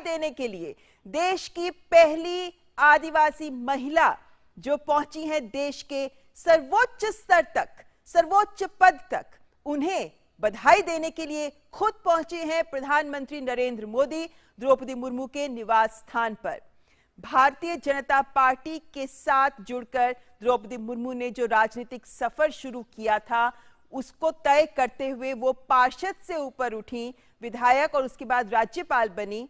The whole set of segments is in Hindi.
देने के लिए देश की पहली आदिवासी महिला जो पहुंची है देश के सर्वोच्च स्तर तक, सर्वोच्च पद तक, उन्हें बधाई देने के लिए खुद पहुंचे हैं प्रधानमंत्री नरेंद्र मोदी द्रौपदी मुर्मू के निवास स्थान पर। भारतीय जनता पार्टी के साथ जुड़कर द्रौपदी मुर्मू ने जो राजनीतिक सफर शुरू किया था उसको तय करते हुए वो पार्षद से ऊपर उठी, विधायक और उसके बाद राज्यपाल बनी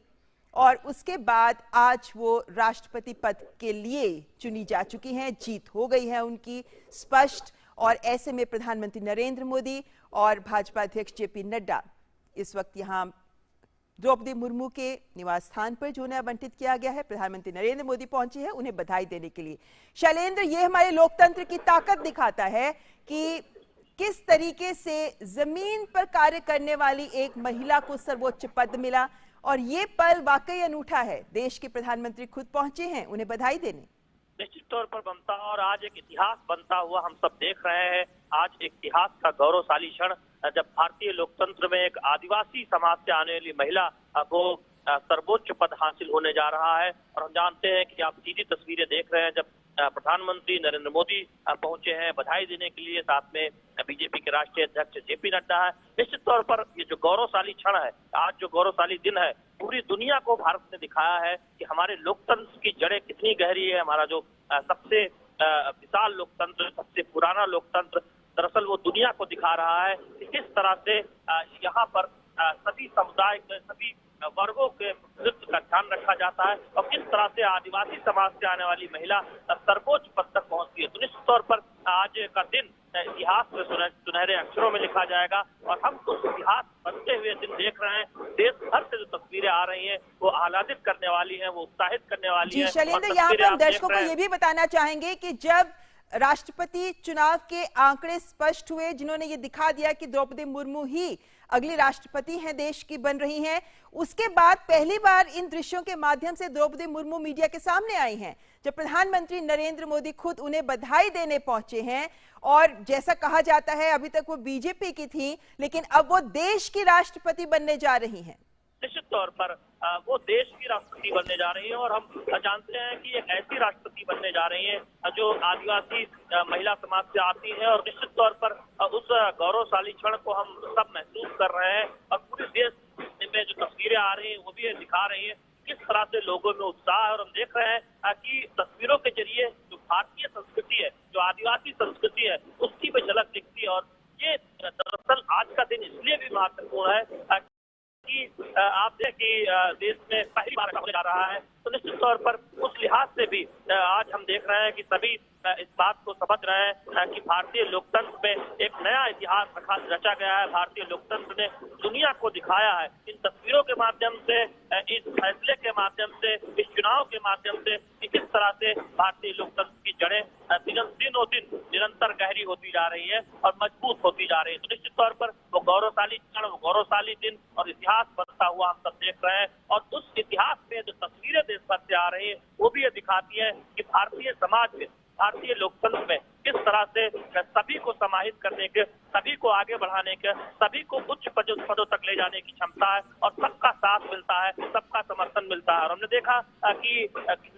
और उसके बाद आज वो राष्ट्रपति पद के लिए चुनी जा चुकी हैं। जीत हो गई है उनकी स्पष्ट। और ऐसे में प्रधानमंत्री नरेंद्र मोदी और भाजपा अध्यक्ष जेपी नड्डा इस वक्त यहाँ द्रौपदी मुर्मू के निवास स्थान पर जो उन्हें आवंटित किया गया है, प्रधानमंत्री नरेंद्र मोदी पहुंचे हैं उन्हें बधाई देने के लिए। शैलेंद्र, ये हमारे लोकतंत्र की ताकत दिखाता है कि किस तरीके से जमीन पर कार्य करने वाली एक महिला को सर्वोच्च पद मिला और ये पल वाकई अनूठा है। देश के प्रधानमंत्री खुद पहुंचे हैं उन्हें बधाई देने। निश्चित तौर पर बनता और आज एक इतिहास बनता हुआ हम सब देख रहे हैं। आज एक इतिहास का गौरवशाली क्षण जब भारतीय लोकतंत्र में एक आदिवासी समाज से आने वाली महिला को सर्वोच्च पद हासिल होने जा रहा है। और हम जानते हैं कि आप सीधी तस्वीरें देख रहे हैं जब प्रधानमंत्री नरेंद्र मोदी पहुंचे हैं बधाई देने के लिए, साथ में बीजेपी के राष्ट्रीय अध्यक्ष जेपी नड्डा है। निश्चित तौर पर ये जो गौरवशाली क्षण है, आज जो गौरवशाली दिन है, पूरी दुनिया को भारत ने दिखाया है कि हमारे लोकतंत्र की जड़ें कितनी गहरी है। हमारा जो सबसे विशाल लोकतंत्र, सबसे पुराना लोकतंत्र, दरअसल वो दुनिया को दिखा रहा है कि किस तरह से यहाँ पर सभी समुदाय के सभी वर्गों के प्रतिनिधित्व का ध्यान रखा जाता है और किस तरह से आदिवासी समाज से आने वाली महिला सर्वोच्च पद तक पहुंचती है। तो निश्चित तौर पर आज का दिन इतिहास में सुनहरे अक्षरों में लिखा जाएगा और हम उस इतिहास बनते हुए दिन देख रहे हैं। देश भर से जो तस्वीरें आ रही हैं वो आह्लादित करने वाली हैं, वो उत्साहित करने वाली हैं। शैलेंद्र, यहाँ पर हम दर्शकों को ये भी बताना चाहेंगे कि जब राष्ट्रपति चुनाव के आंकड़े स्पष्ट हुए जिन्होंने ये दिखा दिया कि द्रौपदी मुर्मू ही अगली राष्ट्रपति हैं देश की बन रही हैं, उसके बाद पहली बार इन दृश्यों के माध्यम से द्रौपदी मुर्मू मीडिया के सामने आई हैं जब प्रधानमंत्री नरेंद्र मोदी खुद उन्हें बधाई देने पहुंचे हैं। और जैसा कहा जाता है अभी तक वो बीजेपी की थी लेकिन अब वो देश की राष्ट्रपति बनने जा रही हैं। निश्चित तौर पर वो देश की राष्ट्रपति बनने जा रही है और हम जानते हैं कि एक ऐसी राष्ट्रपति बनने जा रही है जो आदिवासी महिला समाज से आती है। और निश्चित तौर पर उस गौरवशाली क्षण को हम सब महसूस कर रहे हैं और पूरे देश में जो तस्वीरें आ रही हैं वो भी दिखा रही है किस तरह से लोगों में उत्साह है। और हम देख रहे हैं कि तस्वीरों के जरिए जो भारतीय संस्कृति है, जो आदिवासी संस्कृति है, उसकी भी झलक दिखती है। और ये दरअसल आज का दिन इसलिए भी महत्वपूर्ण है कि आप देखें कि देश में पहली बार होने जा रहा है। तो निश्चित तौर पर उस लिहाज से भी आज हम देख रहे हैं कि सभी इस बात को समझ रहे हैं कि भारतीय लोकतंत्र में एक नया इतिहास रचा गया है। भारतीय लोकतंत्र ने दुनिया को दिखाया है इन तस्वीरों के माध्यम से, इस फैसले के माध्यम से, इस चुनाव के माध्यम से कि किस तरह से भारतीय लोकतंत्र की जड़ें दिनों दिन निरंतर गहरी होती जा रही है और मजबूत होती जा रही है। तो निश्चित तौर पर वो गौरवशाली क्षण, वो गौरवशाली दिन और इतिहास बनता हुआ हम सब देख रहे हैं। और उस इतिहास में जो तस्वीरें देश भर से आ रही है वो भी ये दिखाती है कि भारतीय समाज में, भारतीय लोकतंत्र में किस तरह से सभी को समाहित करने के, सभी को आगे बढ़ाने के, सभी को उच्च पदों तक ले जाने की क्षमता है और सबका साथ मिलता है, सबका समर्थन मिलता है। और हमने देखा कि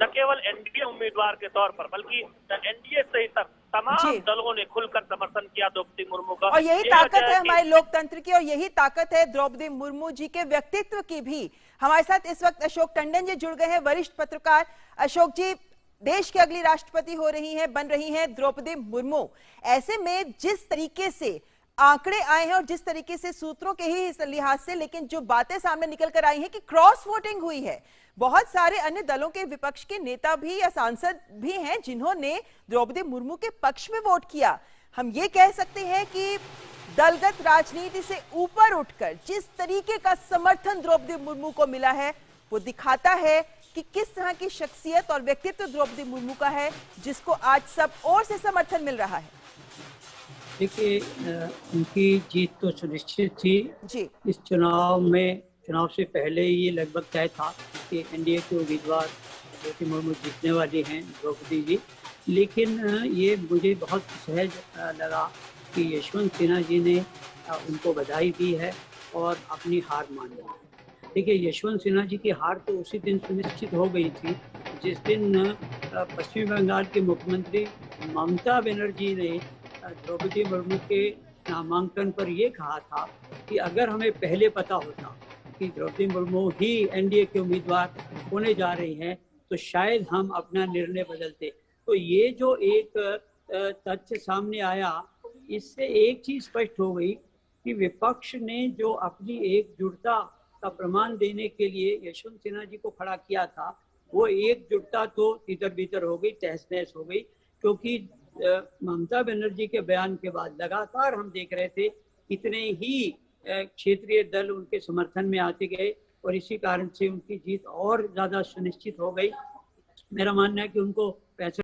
न केवल एनडीए उम्मीदवार के तौर पर बल्कि एनडीए सहित तमाम दलों ने खुलकर समर्थन किया द्रौपदी मुर्मू का। और यही ताकत है हमारे लोकतंत्र की और यही ताकत है द्रौपदी मुर्मू जी के व्यक्तित्व की भी। हमारे साथ इस वक्त अशोक टंडन जी जुड़ गए हैं, वरिष्ठ पत्रकार। अशोक जी, देश की अगली राष्ट्रपति हो रही हैं, बन रही हैं द्रौपदी मुर्मू। ऐसे में जिस तरीके से आंकड़े आए हैं और जिस तरीके से सूत्रों के ही लिहाज से, लेकिन जो बातें सामने निकल कर आई हैं कि क्रॉस वोटिंग हुई है, बहुत सारे अन्य दलों के विपक्ष के नेता भी या सांसद भी हैं जिन्होंने द्रौपदी मुर्मू के पक्ष में वोट किया। हम ये कह सकते हैं कि दलगत राजनीति से ऊपर उठकर जिस तरीके का समर्थन द्रौपदी मुर्मू को मिला है वो दिखाता है कि किस तरह की शख्सियत और व्यक्तित्व द्रौपदी मुर्मू का है जिसको आज सब ओर से समर्थन मिल रहा है। देखिए, उनकी जीत तो सुनिश्चित थी जी। इस चुनाव से पहले ये लगभग तय था कि एनडीए के उम्मीदवार द्रौपदी मुर्मू जीतने वाली हैं, द्रौपदी जी। लेकिन ये मुझे बहुत सहज लगा कि यशवंत सिन्हा जी ने उनको बधाई दी है और अपनी हार मान ली। देखिए, यशवंत सिन्हा जी की हार तो उसी दिन सुनिश्चित हो गई थी जिस दिन पश्चिम बंगाल के मुख्यमंत्री ममता बनर्जी ने द्रौपदी मुर्मू के नामांकन पर ये कहा था कि अगर हमें पहले पता होता कि द्रौपदी मुर्मू ही एनडीए के उम्मीदवार होने जा रही हैं तो शायद हम अपना निर्णय बदलते। तो ये जो एक तथ्य सामने आया, इससे एक चीज स्पष्ट हो गई कि विपक्ष ने जो अपनी एकजुटता का प्रमाण देने के लिए यशवंत सिन्हा जी को खड़ा किया था, वो एकजुटता तो तितर बितर हो गई, तहस नहस हो गई। क्योंकि ममता बनर्जी के बयान के बाद लगातार हम देख रहे थे कितने ही क्षेत्रीय दल उनके समर्थन में आते गए और इसी कारण से उनकी जीत और ज्यादा सुनिश्चित हो गई। मेरा मानना है कि उनको 65